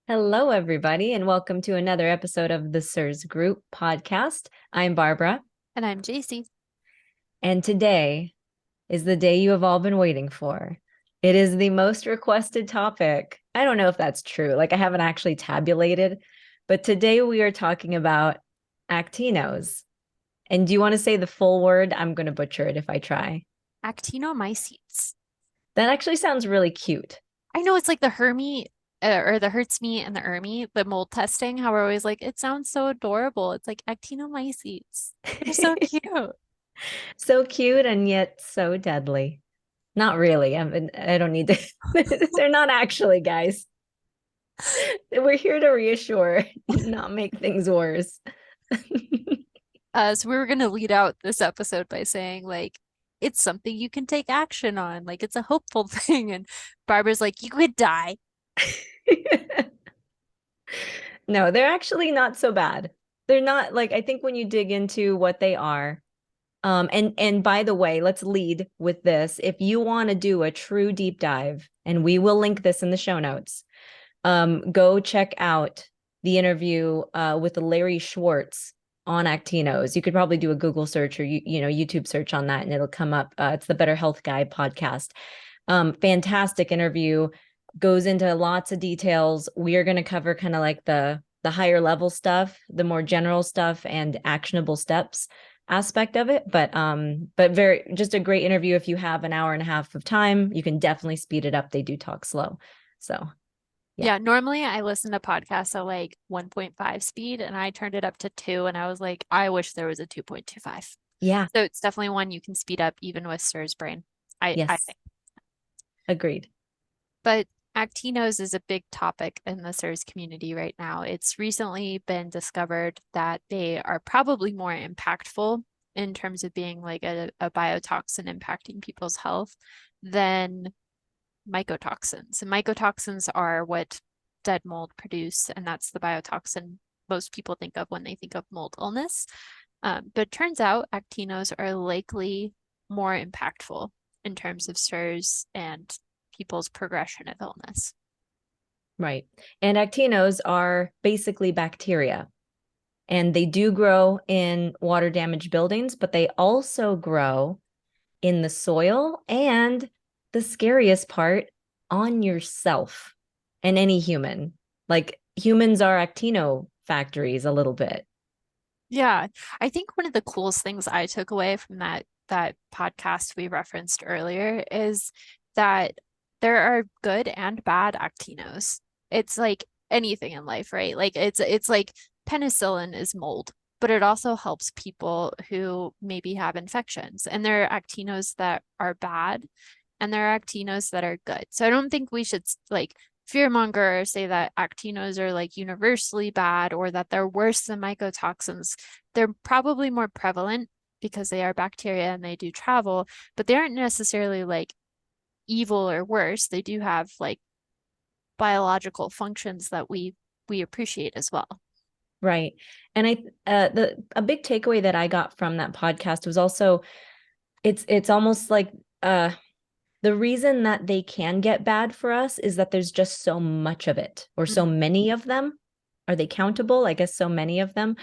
Hello, everybody, and welcome to another episode of the CIRS Group podcast. I'm Barbara, And I'm Jacie. and today is the day you have all been waiting for. It is the most requested topic. I don't know if that's true. Like, I haven't actually tabulated, but today we are talking about actinos. And do you want to say the full word? I'm going to butcher it if I try. Actinomycetes. That actually sounds really cute. I know it's like the Hermie or the Hurts Me and the Ermi, the mold testing, how we're always like, it sounds so adorable. It's like actinomycetes. They're so cute. So cute and yet so deadly. Not really. I don't need to. They're not actually, guys. We're here to reassure, not make things worse. So we were gonna lead out this episode by saying like it's something you can take action on, like it's a hopeful thing. And Barbara's like, you could die. No, they're actually not so bad. They're not like I think when you dig into what they are. And by the way, let's lead with this. If you want to do a true deep dive, and we will link this in the show notes, go check out the interview with Larry Schwartz on Actinos. You could probably do a Google search or YouTube search on that, and it'll come up. It's the Better Health Guy podcast. Fantastic interview, goes into lots of details. We are going to cover kind of like the higher level stuff, the more general stuff, and actionable steps aspect of it. But very just a great interview. If you have an hour and a half of time, you can definitely speed it up. They do talk slow, so. Yeah. Yeah, normally I listen to podcasts at like 1.5 speed and I turned it up to 2 and I was like, I wish there was a 2.25. Yeah. So it's definitely one you can speed up even with CIRS brain. I Yes. think. Agreed. But actinos is a big topic in the CIRS community right now. It's recently been discovered that they are probably more impactful in terms of being like a biotoxin impacting people's health than mycotoxins. And mycotoxins are what dead mold produce, and that's the biotoxin most people think of when they think of mold illness. But it turns out actinos are likely more impactful in terms of CIRS and people's progression of illness. Right. And actinos are basically bacteria, and they do grow in water damaged buildings, but they also grow in the soil and the scariest part, on yourself and any human. Like humans are actino factories a little bit. Yeah, I think one of the coolest things I took away from that podcast we referenced earlier is that there are good and bad actinos. It's like anything in life, right? Like it's like penicillin is mold, but it also helps people who maybe have infections. And there are actinos that are bad and there are actinos that are good. So I don't think we should like fearmonger or say that actinos are like universally bad or that they're worse than mycotoxins. They're probably more prevalent because they are bacteria and they do travel, but they aren't necessarily like evil or worse. They do have like biological functions that we appreciate as well. Right. And the a big takeaway that I got from that podcast was also it's almost like the reason that they can get bad for us is that there's just so much of it, or so many of them. Are they countable? I guess so many of them.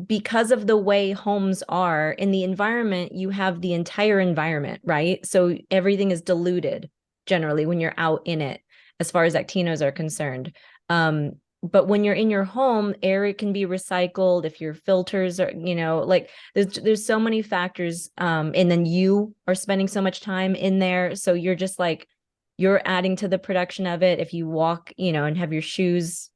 Because of the way homes are in the environment, you have the entire environment, right? So everything is diluted generally when you're out in it, as far as actinos are concerned. But when you're in your home, air can be recycled if your filters are, like there's so many factors. And then you are spending so much time in there. So you're just like, you're adding to the production of it. If you walk, and have your shoes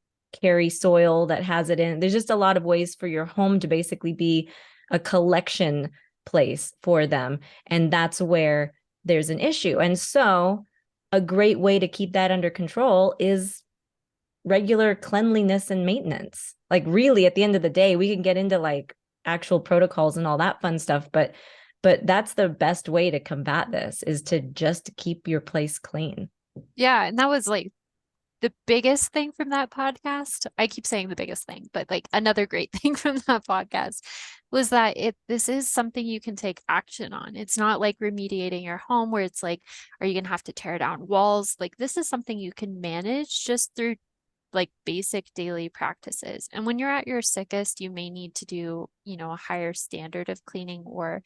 carry soil that has it in, there's just a lot of ways for your home to basically be a collection place for them. And that's where there's an issue. And so a great way to keep that under control is regular cleanliness and maintenance. Like really at the end of the day, we can get into like actual protocols and all that fun stuff, but that's the best way to combat this, is to just keep your place clean. Yeah, and that was like the biggest thing from that podcast. I keep saying the biggest thing, but like another great thing from that podcast was that this is something you can take action on. It's not like remediating your home where it's like, are you gonna have to tear down walls? Like this is something you can manage just through like basic daily practices. And when you're at your sickest, you may need to do, a higher standard of cleaning or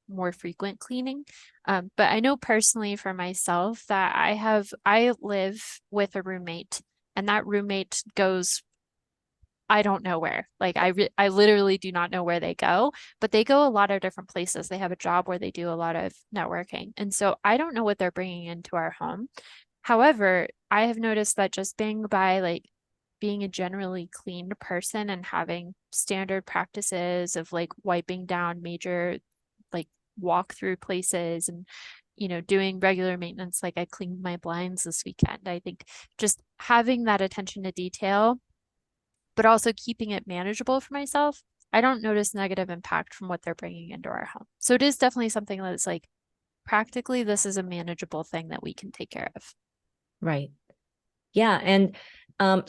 more frequent cleaning. But I know personally for myself that I live with a roommate, and that roommate goes, I don't know where. Like I literally do not know where they go, but they go a lot of different places. They have a job where they do a lot of networking. And so I don't know what they're bringing into our home. However, I have noticed that just being a generally clean person and having standard practices of like wiping down major like walk through places and doing regular maintenance, like I cleaned my blinds this weekend. I think just having that attention to detail, but also keeping it manageable for myself, I don't notice negative impact from what they're bringing into our home. So it is definitely something that's like practically this is a manageable thing that we can take care of. Right. Yeah. And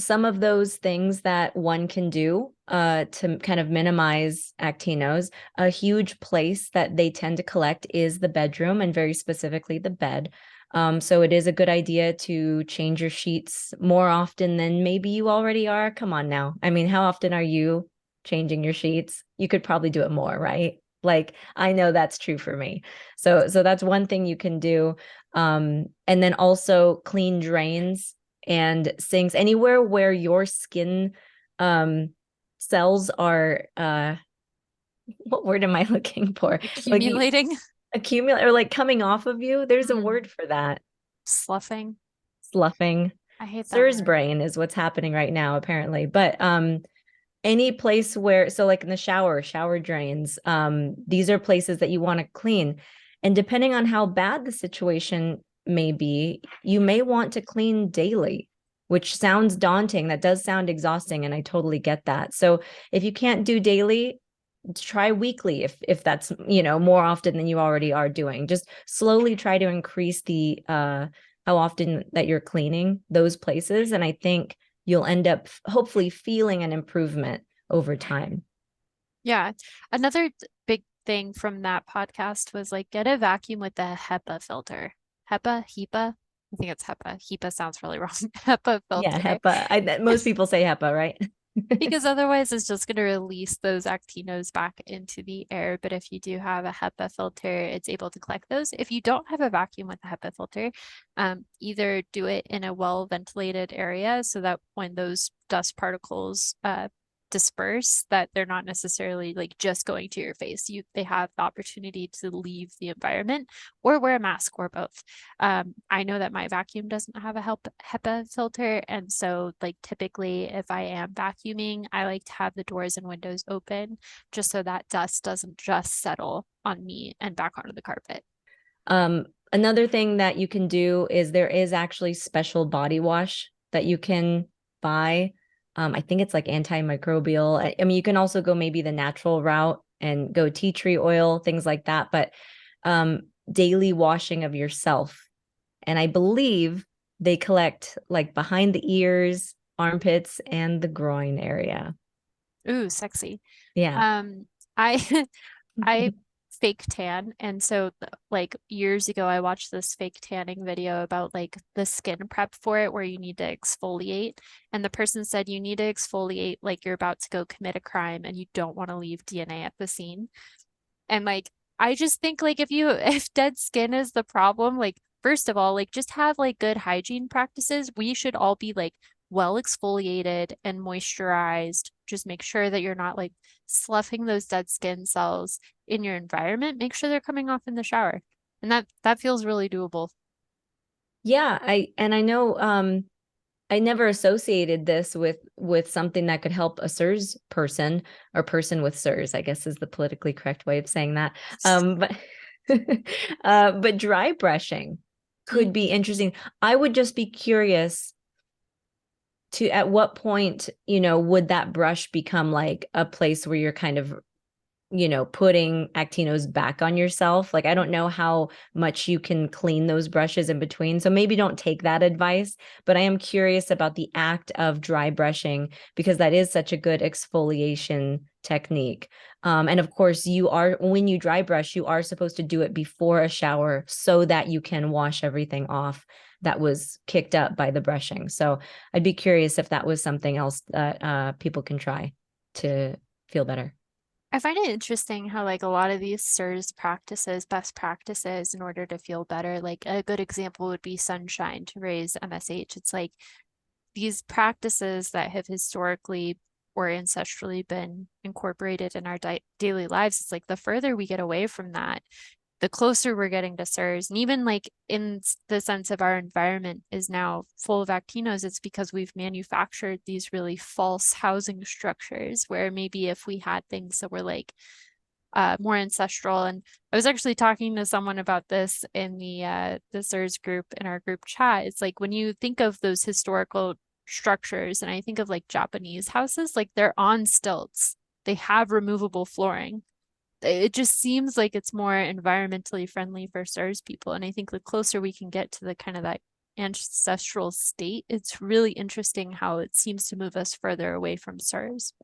some of those things that one can do to kind of minimize actinos, a huge place that they tend to collect is the bedroom, and very specifically the bed. So it is a good idea to change your sheets more often than maybe you already are. Come on now. I mean, how often are you changing your sheets? You could probably do it more, right? Like, I know that's true for me. So that's one thing you can do. And then also clean drains and sinks anywhere where your skin cells are what word am I looking for? Like Accumulating. accumulate or like coming off of you. There's a Mm. word for that. Sloughing. Sloughing. I hate that CIRS word. brain is what's happening right now, apparently. But any place where, so like in the shower drains, these are places that you want to clean. And depending on how bad the situation may be, you may want to clean daily, which sounds daunting. That does sound exhausting, and I totally get that. So if you can't do daily, try weekly if that's more often than you already are doing. Just slowly try to increase the how often that you're cleaning those places, and I think you'll end up hopefully feeling an improvement over time. Yeah. Another big thing from that podcast was like get a vacuum with the HEPA filter. HEPA? I think it's HEPA. HEPA sounds really wrong. HEPA Yeah, filter. HEPA. Most people say HEPA, right? Because otherwise it's just going to release those actinos back into the air. But if you do have a HEPA filter, it's able to collect those. If you don't have a vacuum with a HEPA filter, either do it in a well ventilated area so that when those dust particles disperse, that they're not necessarily like just going to your face. They have the opportunity to leave the environment, or wear a mask, or both. I know that my vacuum doesn't have a HEPA filter, and so like typically if I am vacuuming, I like to have the doors and windows open just so that dust doesn't just settle on me and back onto the carpet. Another thing that you can do is there is actually special body wash that you can buy. I think it's like antimicrobial. I mean, you can also go maybe the natural route and go tea tree oil, things like that. But daily washing of yourself. And I believe they collect like behind the ears, armpits, and the groin area. Ooh, sexy. Yeah. I I fake tan, and so like years ago I watched this fake tanning video about like the skin prep for it, where you need to exfoliate, and the person said you need to exfoliate like you're about to go commit a crime and you don't want to leave DNA at the scene. And like I just think like if dead skin is the problem, like first of all, like just have like good hygiene practices. We should all be like well exfoliated and moisturized. Just make sure that you're not like sloughing those dead skin cells in your environment. Make sure they're coming off in the shower. And that feels really doable. Yeah, I know I never associated this with something that could help a CIRS person, or person with CIRS, I guess is the politically correct way of saying that. But but dry brushing could be interesting. I would just be curious to at what point, would that brush become like a place where you're kind of putting actinos back on yourself. Like, I don't know how much you can clean those brushes in between. So maybe don't take that advice, but I am curious about the act of dry brushing, because that is such a good exfoliation technique. And of course, when you dry brush, you are supposed to do it before a shower so that you can wash everything off that was kicked up by the brushing. So I'd be curious if that was something else that people can try to feel better. I find it interesting how like a lot of these CIRS practices, best practices in order to feel better, like a good example would be sunshine to raise MSH. It's like these practices that have historically or ancestrally been incorporated in our daily lives. It's like the further we get away from that, the closer we're getting to CIRS. And even like in the sense of our environment is now full of actinos, it's because we've manufactured these really false housing structures where maybe if we had things that were like more ancestral. And I was actually talking to someone about this in the CIRS group in our group chat. It's like when you think of those historical structures, and I think of like Japanese houses, like they're on stilts. They have removable flooring. It just seems like it's more environmentally friendly for CIRS people. And I think the closer we can get to the kind of that ancestral state, it's really interesting how it seems to move us further away from CIRS.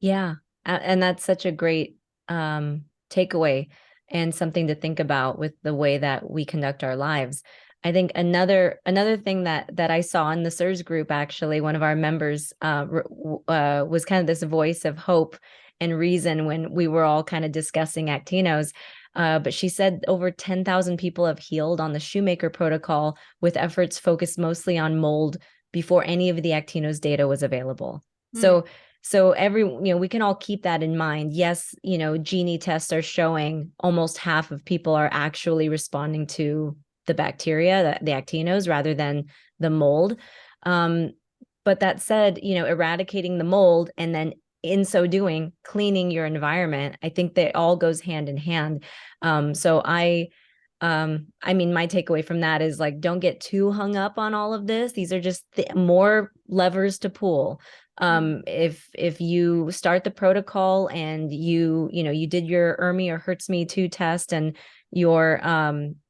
Yeah. And that's such a great takeaway and something to think about with the way that we conduct our lives. I think another thing that I saw in the CIRS group, actually, one of our members was kind of this voice of hope and reason when we were all kind of discussing Actinos. But she said over 10,000 people have healed on the Shoemaker protocol with efforts focused mostly on mold before any of the Actinos data was available. So we can all keep that in mind. Yes, Gini tests are showing almost half of people are actually responding to the bacteria, the Actinos, rather than the mold. But that said, eradicating the mold and then in so doing, cleaning your environment, I think that all goes hand in hand. So I mean, my takeaway from that is like, don't get too hung up on all of this. These are just more levers to pull. If you start the protocol and you did your ERMI or HERTS-Me 2 test and you're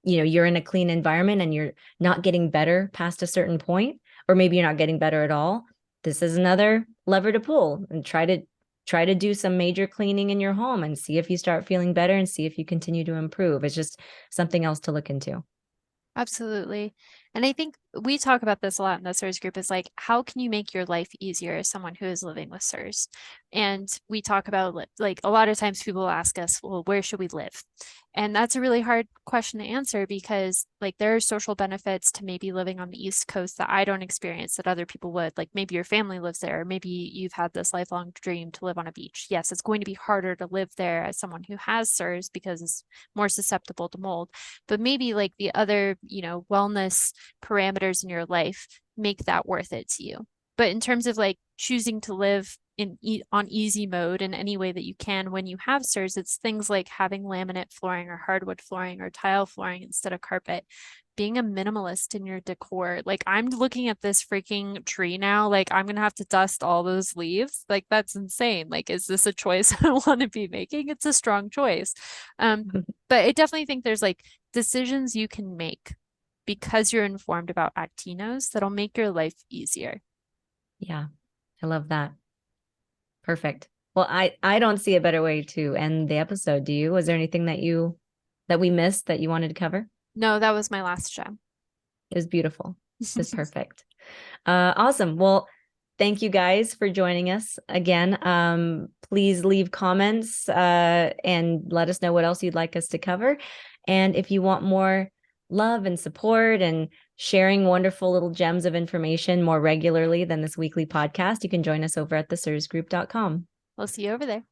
you're in a clean environment and you're not getting better past a certain point, or maybe you're not getting better at all, this is another lever to pull, and try to do some major cleaning in your home and see if you start feeling better and see if you continue to improve. It's just something else to look into. Absolutely. And I think we talk about this a lot in the CIRS group is like, how can you make your life easier as someone who is living with CIRS? And we talk about like a lot of times people ask us, well, where should we live? And that's a really hard question to answer because like there are social benefits to maybe living on the East Coast that I don't experience that other people would. Like maybe your family lives there, or maybe you've had this lifelong dream to live on a beach. Yes, it's going to be harder to live there as someone who has CIRS because it's more susceptible to mold. But maybe like the other, wellness parameters in your life make that worth it to you. But in terms of like choosing to live on easy mode in any way that you can when you have CIRS, it's things like having laminate flooring or hardwood flooring or tile flooring instead of carpet. Being a minimalist in your decor. Like I'm looking at this freaking tree now, like I'm gonna have to dust all those leaves. Like that's insane. Like, is this a choice I want to be making? It's a strong choice. But I definitely think there's like decisions you can make because you're informed about Actinos that'll make your life easier. Yeah, I love that. Perfect. Well, I don't see a better way to end the episode. Do you? Was there anything that we missed that you wanted to cover? No, that was my last gem. It was beautiful. It was perfect. Awesome. Well, thank you guys for joining us again. Please leave comments and let us know what else you'd like us to cover. And if you want more love and support and sharing wonderful little gems of information more regularly than this weekly podcast, you can join us over at the cirsgroup.com. We'll see you over there.